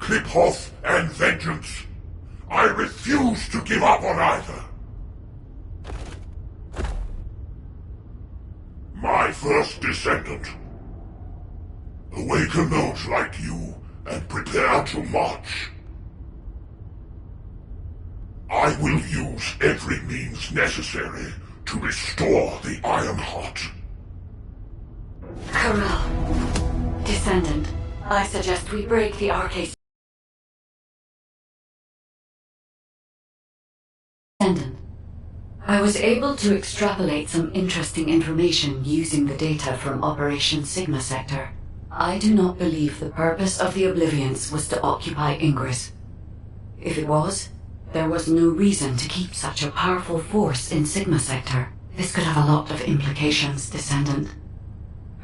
Cliphoth and vengeance. I refuse to give up on either. My first descendant. Awaken those like you and prepare to march. I will use every means necessary to restore the Iron Heart. Corral. Descendant. I suggest we break the Arche. Descendant. I was able to extrapolate some interesting information using the data from Operation Sigma Sector. I do not believe the purpose of the Oblivions was to occupy Ingris. If it was, there was no reason to keep such a powerful force in Sigma Sector. This could have a lot of implications, Descendant.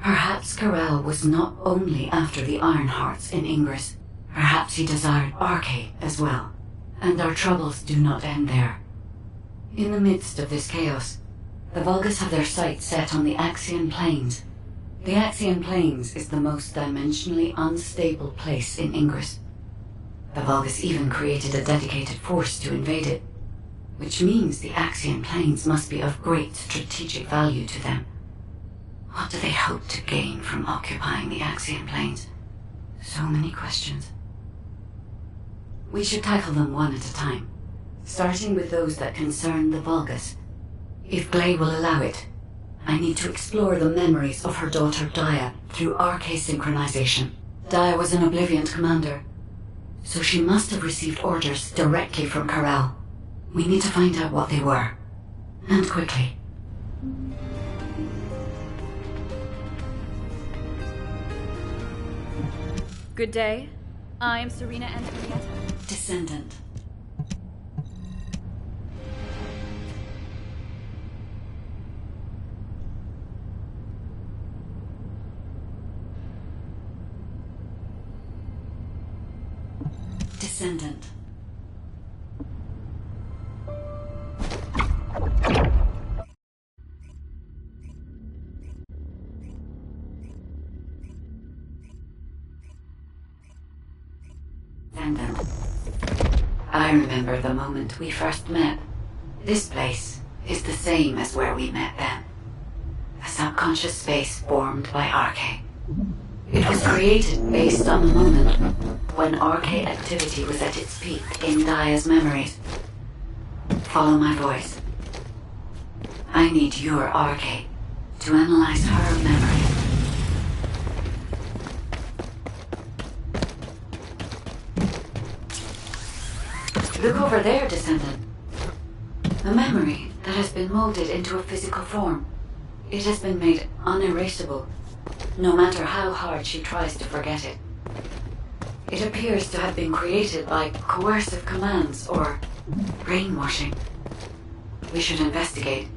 Perhaps Corral was not only after the Iron Hearts in Ingris. Perhaps he desired Arche as well. And our troubles do not end there. In the midst of this chaos, the Vulgus have their sights set on the Axian Plains. The Axian Plains is the most dimensionally unstable place in Ingris. The Vulgus even created a dedicated force to invade it, which means the Axian Plains must be of great strategic value to them. What do they hope to gain from occupying the Axian Plains? So many questions. We should tackle them one at a time, starting with those that concern the Vulgus. If Gley will allow it, I need to explore the memories of her daughter Dia through Arche synchronization. Dia was an Oblivion commander, so she must have received orders directly from Corral. We need to find out what they were, and quickly. Good day. I am Serena Antonietta. Descendant. Descendant. I remember the moment we first met. This place is the same as where we met then. A subconscious space formed by Arche. It was created based on the moment when Arche activity was at its peak in Dia's memories. Follow my voice. I need your Arche to analyze her memories. Look over there, Descendant. A memory that has been molded into a physical form. It has been made unerasable, no matter how hard she tries to forget it. It appears to have been created by coercive commands or brainwashing. We should investigate.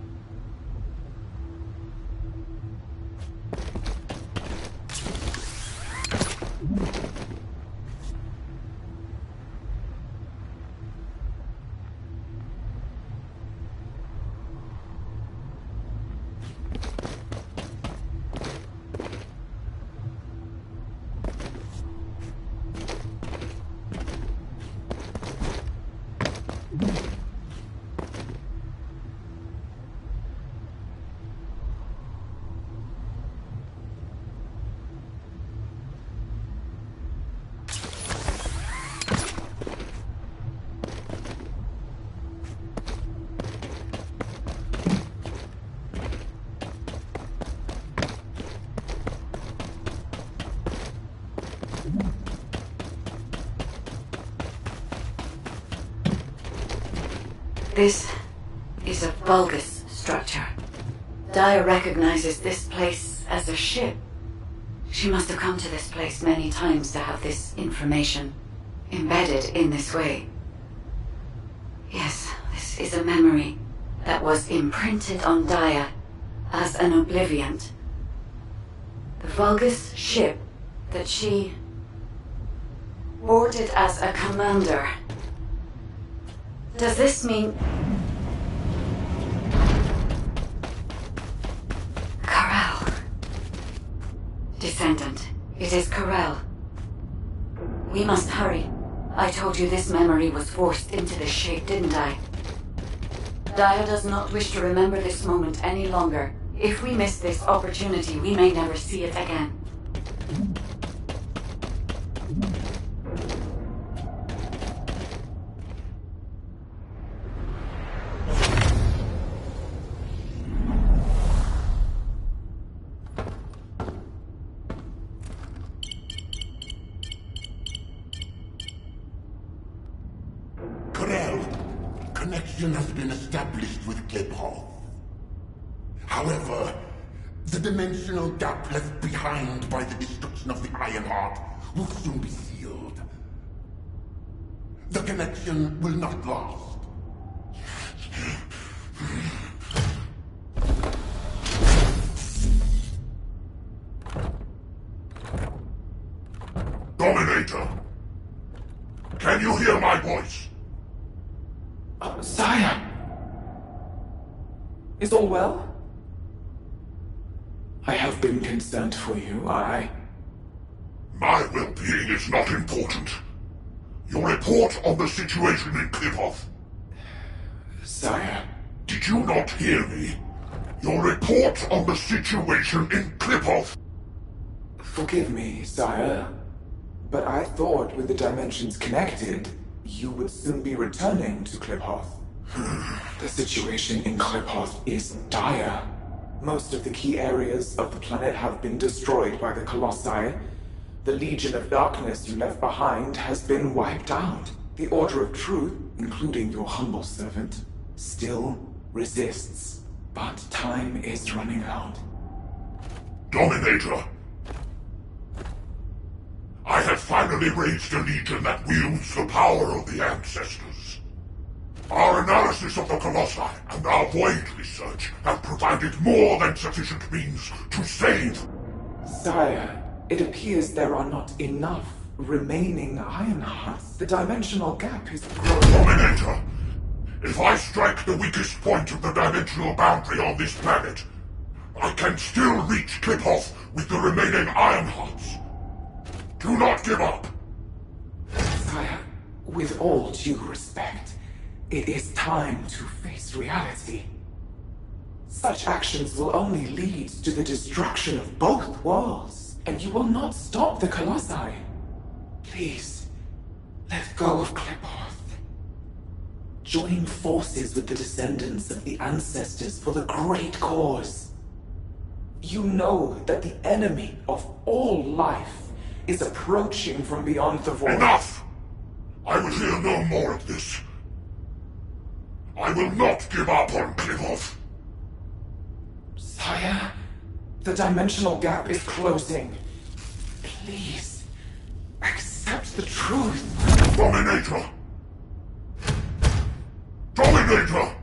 This is a Vulgus structure. Dia recognizes this place as a ship. She must have come to this place many times to have this information embedded in this way. Yes, this is a memory that was imprinted on Dia as an Obliviant. The Vulgus ship that she boarded as a commander. Does this mean... Corral. Descendant, it is Corral. We must hurry. I told you this memory was forced into this shape, didn't I? Dia does not wish to remember this moment any longer. If we miss this opportunity, we may never see it again. Connection has been established with Cliphoff. However, the dimensional gap left behind by the destruction of the Ironheart will soon be sealed. The connection will not last. Dominator! Can you hear my voice? Sire! Is all well? I have been concerned for you, My well-being is not important. Your report on the situation in Cliphoff. Sire... Did you not hear me? Your report on the situation in Cliphoff. Forgive me, sire, but I thought with the dimensions connected, you would soon be returning to Cliphoff. The situation in Cliphoff is dire. Most of the key areas of the planet have been destroyed by the Colossi. The Legion of Darkness you left behind has been wiped out. The Order of Truth, including your humble servant, still resists. But time is running out. Dominator! I have finally raised a legion that wields the power of the ancestors. Our analysis of the Colossi and our void research have provided more than sufficient means to save. Sire, it appears there are not enough remaining Ironhearts. The dimensional gap is growing. Dominator! If I strike the weakest point of the dimensional boundary on this planet, I can still reach Cliphoff with the remaining Ironhearts. Do not give up! Sire, with all due respect, it is time to face reality. Such actions will only lead to the destruction of both worlds, and you will not stop the Colossi. Please, let go of Cliphoff. Join forces with the Descendants of the Ancestors for the great cause. You know that the enemy of all life is approaching from beyond the void. Enough! I will hear no more of this. I will not give up on Cliphoff. Sire, the dimensional gap is closing. Please, accept the truth. Dominator! Dominator!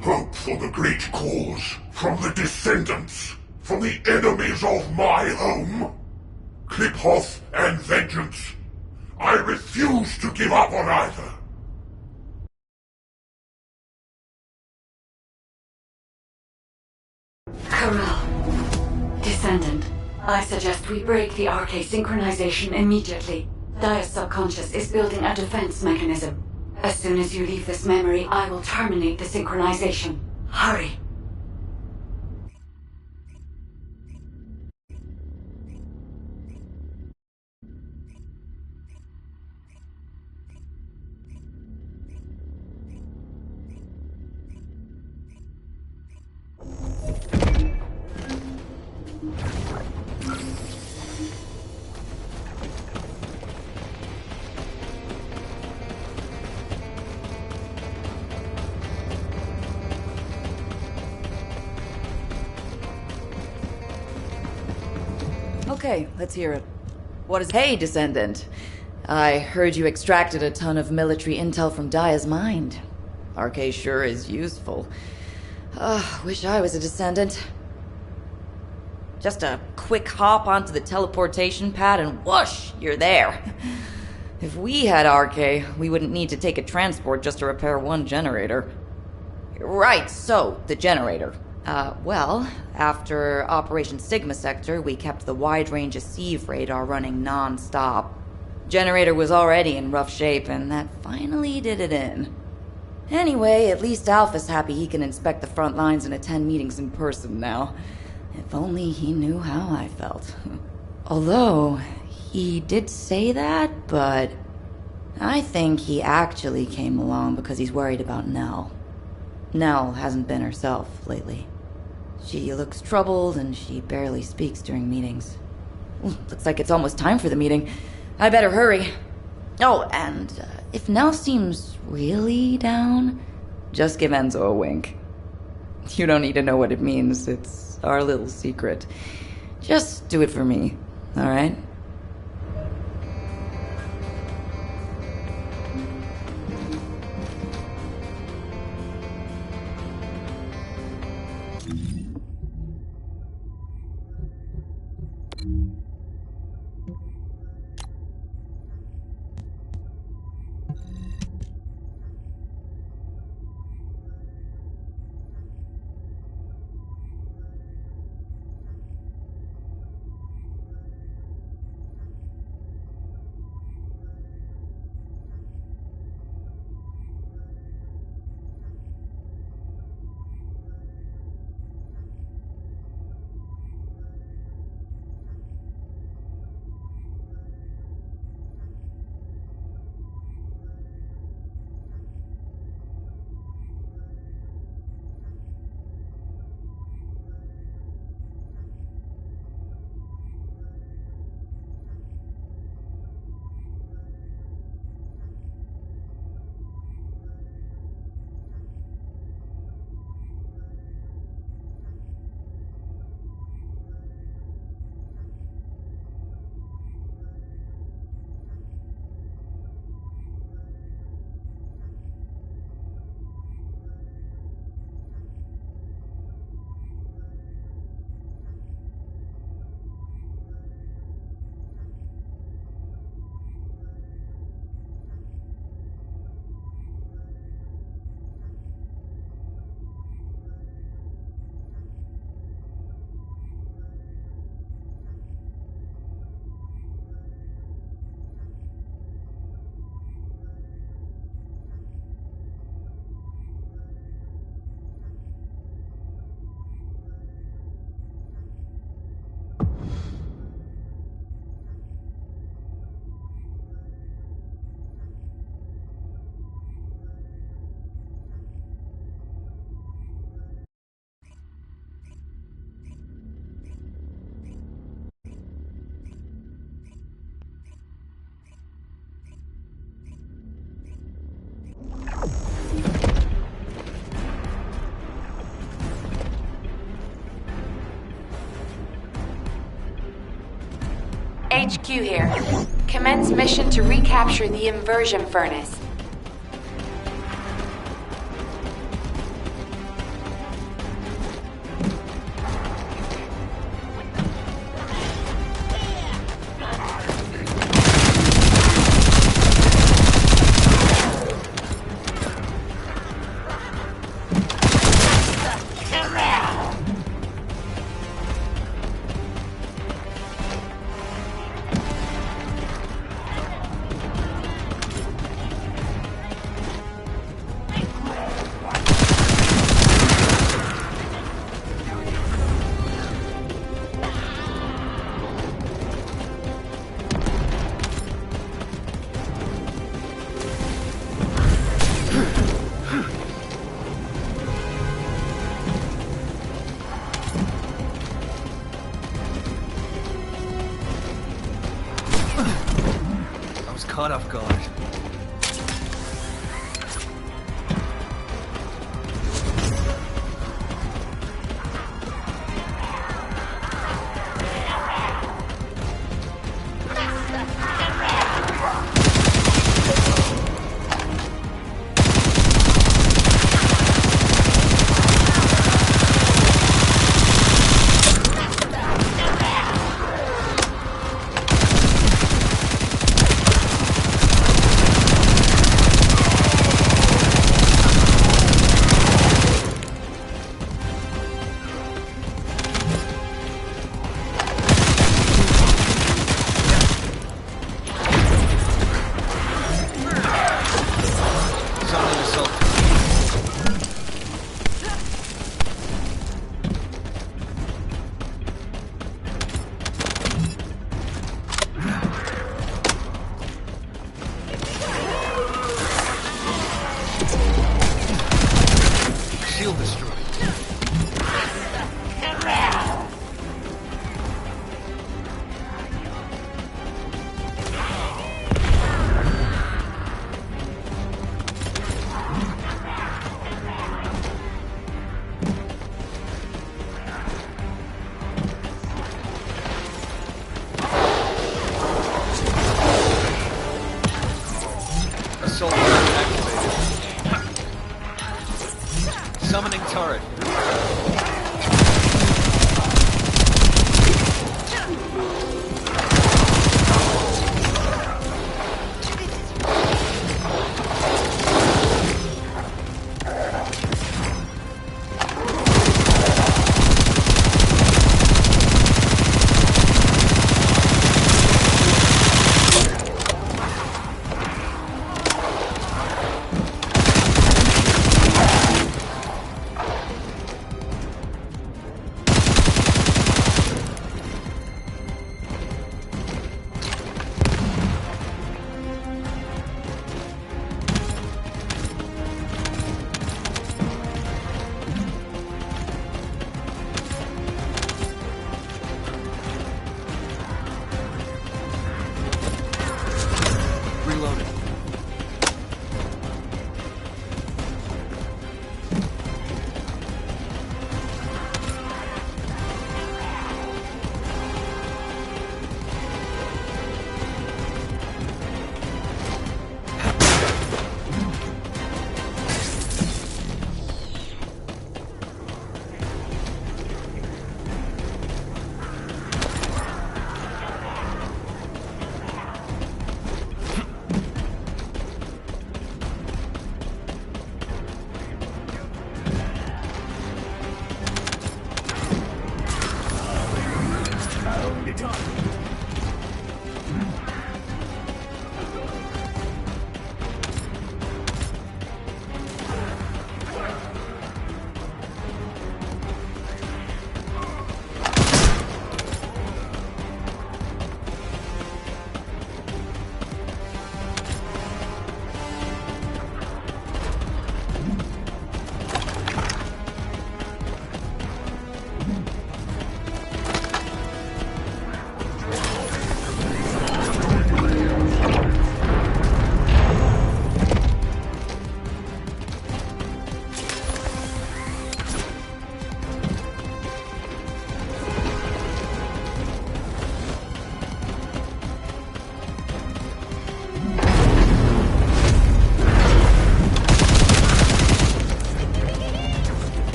Hope for the great cause, from the Descendants, from the enemies of my home. Cliphoff and vengeance. I refuse to give up on either. Corral. Descendant. I suggest we break the Arche synchronization immediately. Dia's subconscious is building a defense mechanism. As soon as you leave this memory, I will terminate the synchronization. Hurry. Okay, let's hear it. What is... Hey, Descendant. I heard you extracted a ton of military intel from Dia's mind. Arche sure is useful. Wish I was a Descendant. Just a quick hop onto the teleportation pad and whoosh, you're there. If we had Arche, we wouldn't need to take a transport just to repair one generator. Right, so, the generator. Well, after Operation Sigma Sector, we kept the wide-range Sieve radar running non-stop. Generator was already in rough shape, and that finally did it in. Anyway, at least Alpha's happy he can inspect the front lines and attend meetings in person now. If only he knew how I felt. Although, he did say that, but I think he actually came along because he's worried about Nell. Nell hasn't been herself lately. She looks troubled, and she barely speaks during meetings. Looks like it's almost time for the meeting. I better hurry. Oh, and if Nell seems really down, just give Enzo a wink. You don't need to know what it means. It's our little secret. Just do it for me, all right? HQ here. Commence mission to recapture the inversion furnace. Caught off guard.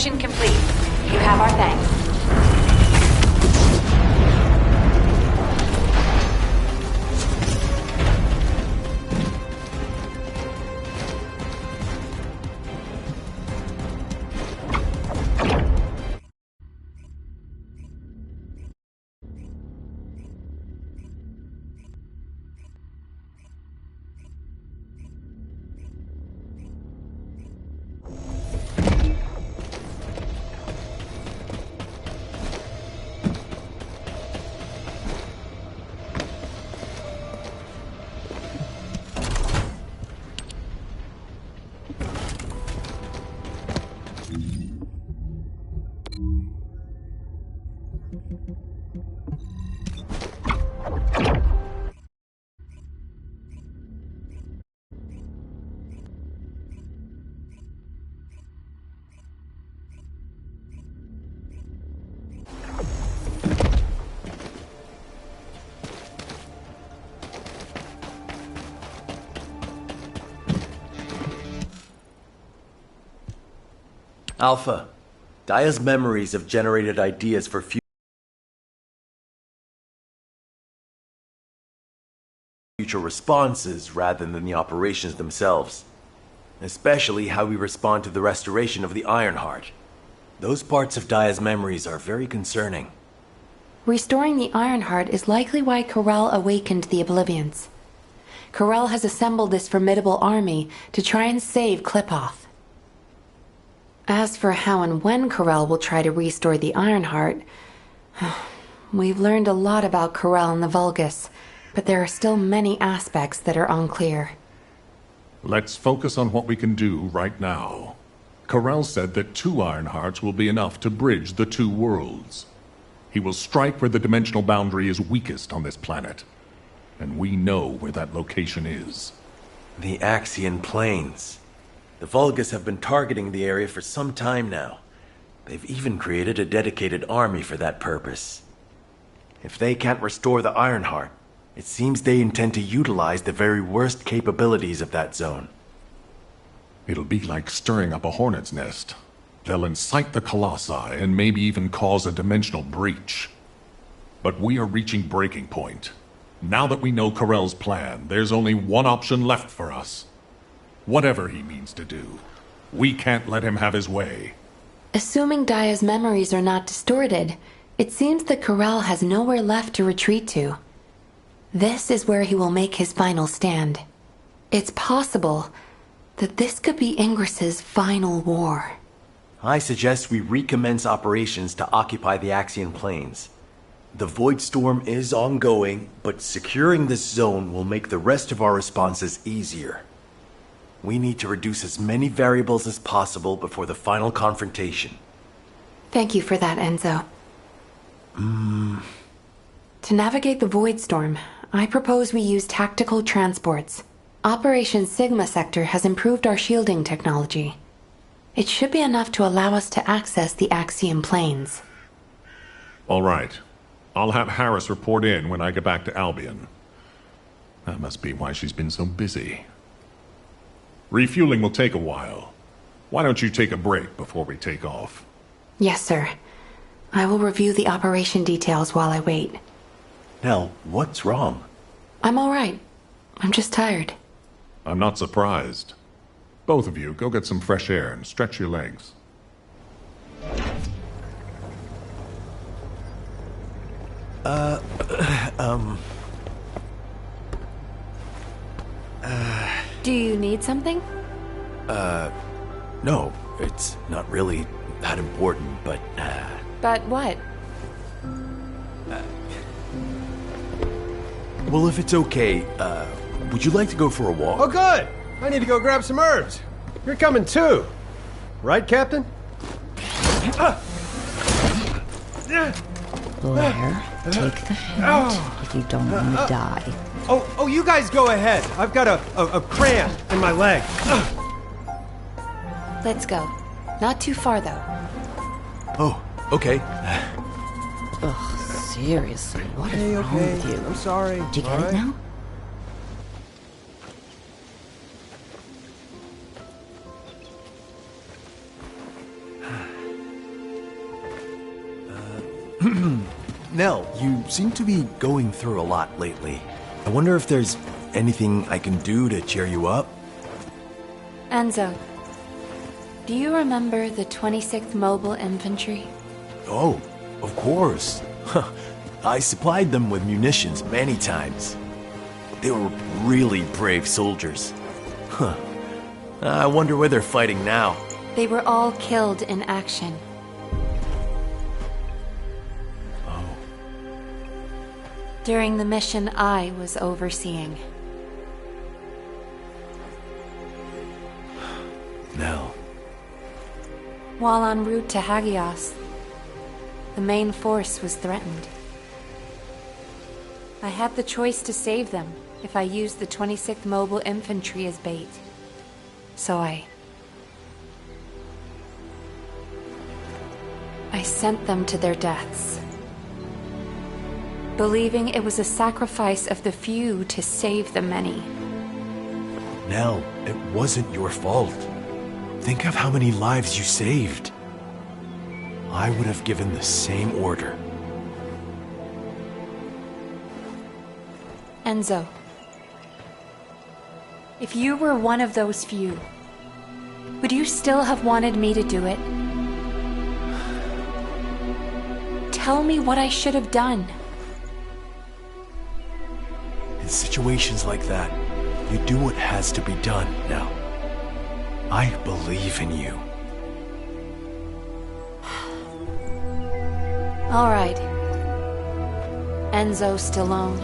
mission complete. You have our thanks. Alpha, Dia's memories have generated ideas for future responses rather than the operations themselves. Especially how we respond to the restoration of the Ironheart. Those parts of Dia's memories are very concerning. Restoring the Ironheart is likely why Corel awakened the Oblivions. Corel has assembled this formidable army to try and save Klipoth. As for how and when Corel will try to restore the Ironheart, we've learned a lot about Corel and the Vulgus, but there are still many aspects that are unclear. Let's focus on what we can do right now. Corel said that 2 Ironhearts will be enough to bridge the 2 worlds. He will strike where the dimensional boundary is weakest on this planet. And we know where that location is. The Axian Plains. The Vulgus have been targeting the area for some time now. They've even created a dedicated army for that purpose. If they can't restore the Ironheart, it seems they intend to utilize the very worst capabilities of that zone. It'll be like stirring up a hornet's nest. They'll incite the Colossi and maybe even cause a dimensional breach. But we are reaching breaking point. Now that we know Corel's plan, there's only one option left for us. Whatever he means to do, we can't let him have his way. Assuming Dia's memories are not distorted, it seems that Corel has nowhere left to retreat to. This is where he will make his final stand. It's possible that this could be Ingris's final war. I suggest we recommence operations to occupy the Axian Plains. The Void Storm is ongoing, but securing this zone will make the rest of our responses easier. We need to reduce as many variables as possible before the final confrontation. Thank you for that, Enzo. To navigate the Void Storm, I propose we use tactical transports. Operation Sigma Sector has improved our shielding technology. It should be enough to allow us to access the Axian Plains. All right. I'll have Harris report in when I get back to Albion. That must be why she's been so busy. Refueling will take a while. Why don't you take a break before we take off? Yes, sir. I will review the operation details while I wait. Nell, what's wrong? I'm all right. I'm just tired. I'm not surprised. Both of you, go get some fresh air and stretch your legs. Do you need something? No, it's not really that important, but, But what? well, if it's okay, would you like to go for a walk? Oh, good! I need to go grab some herbs. You're coming too. Right, Captain? Blair, take the hint if you don't want to die. Oh, you guys go ahead. I've got a cramp in my leg. Let's go. Not too far, though. Oh, okay. Ugh, seriously, what is wrong with you? I'm sorry. Did you get all it right? now? Nell, you seem to be going through a lot lately. I wonder if there's anything I can do to cheer you up? Enzo, do you remember the 26th Mobile Infantry? Oh, of course. I supplied them with munitions many times. They were really brave soldiers. Huh. I wonder where they're fighting now. They were all killed in action. Oh. During the mission I was overseeing. Nell. While en route to Hagios, the main force was threatened. I had the choice to save them if I used the 26th Mobile Infantry as bait. So I sent them to their deaths, believing it was a sacrifice of the few to save the many. Nell, it wasn't your fault. Think of how many lives you saved. I would have given the same order. Enzo, if you were one of those few, would you still have wanted me to do it? Tell me what I should have done. In situations like that, you do what has to be done now. I believe in you. All right. Enzo Stallone.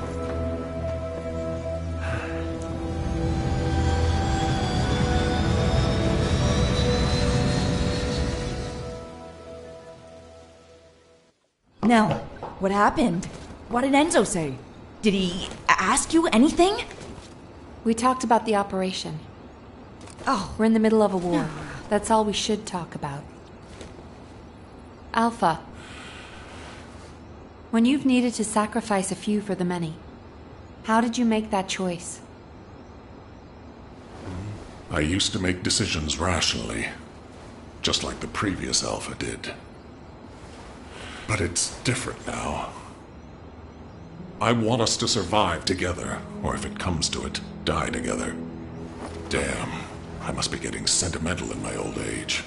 Now, what happened? What did Enzo say? Did he ask you anything? We talked about the operation. Oh. We're in the middle of a war. That's all we should talk about. Alpha. When you've needed to sacrifice a few for the many, how did you make that choice? I used to make decisions rationally, just like the previous Alpha did. But it's different now. I want us to survive together, or if it comes to it, die together. Damn, I must be getting sentimental in my old age.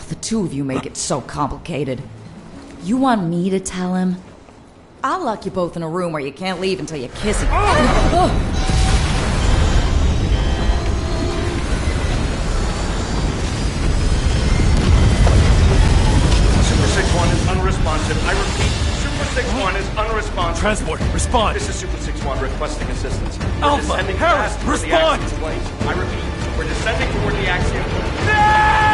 The two of you make it so complicated. You want me to tell him? I'll lock you both in a room where you can't leave until you kiss him. Super 6-1 is unresponsive. I repeat, Super 6-1 is unresponsive. Transport, respond! This is Super 6-1 requesting assistance. We're Alpha, descending Harris, fast toward the respond! Axiom planes. I repeat, we're descending toward the Axiom planes.